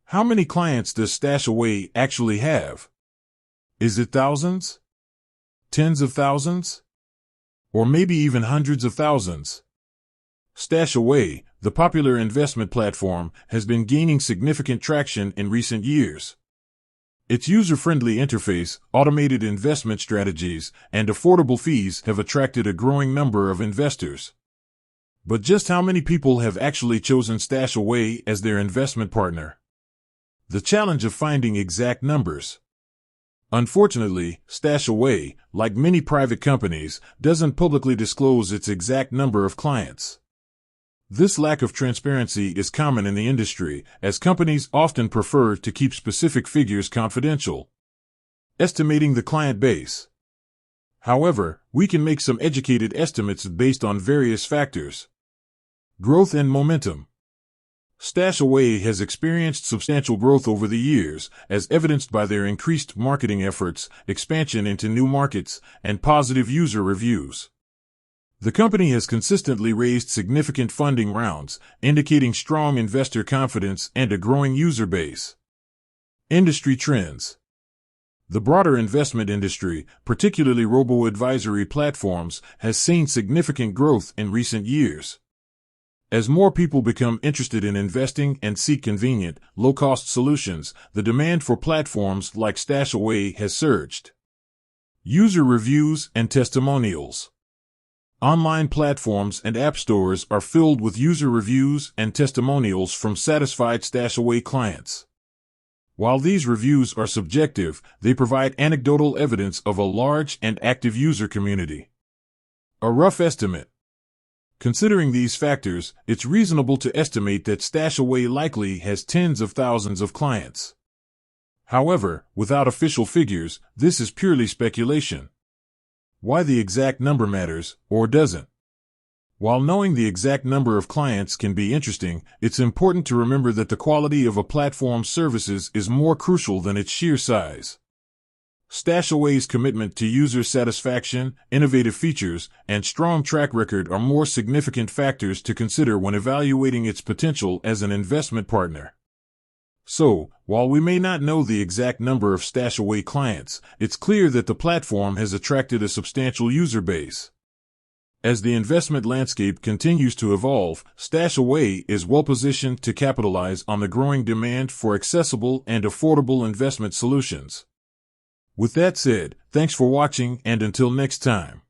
How many clients does StashAway actually have? Is it thousands? Tens of thousands? Or maybe even hundreds of thousands? StashAway, the popular investment platform, has been gaining significant traction in recent years. Its user-friendly interface, automated investment strategies, and affordable fees have attracted a growing number of investors. But just how many people have actually chosen StashAway as their investment partner? The challenge of finding exact numbers. Unfortunately, StashAway, like many private companies, doesn't publicly disclose its exact number of clients. This lack of transparency is common in the industry, as companies often prefer to keep specific figures confidential. Estimating the client base. However, we can make some educated estimates based on various factors. Growth and momentum. StashAway has experienced substantial growth over the years, as evidenced by their increased marketing efforts, expansion into new markets, and positive user reviews. The company has consistently raised significant funding rounds, indicating strong investor confidence and a growing user base. Industry trends. The broader investment industry, particularly robo-advisory platforms, has seen significant growth in recent years. As more people become interested in investing and seek convenient, low-cost solutions, the demand for platforms like StashAway has surged. User reviews and testimonials. Online platforms and app stores are filled with user reviews and testimonials from satisfied StashAway clients. While these reviews are subjective, they provide anecdotal evidence of a large and active user community. A rough estimate. Considering these factors, it's reasonable to estimate that StashAway likely has tens of thousands of clients. However, without official figures, this is purely speculation. Why the exact number matters, or doesn't. While knowing the exact number of clients can be interesting, it's important to remember that the quality of a platform's services is more crucial than its sheer size. StashAway's commitment to user satisfaction, innovative features, and strong track record are more significant factors to consider when evaluating its potential as an investment partner. So, while we may not know the exact number of StashAway clients, it's clear that the platform has attracted a substantial user base. As the investment landscape continues to evolve, StashAway is well-positioned to capitalize on the growing demand for accessible and affordable investment solutions. With that said, thanks for watching, and until next time.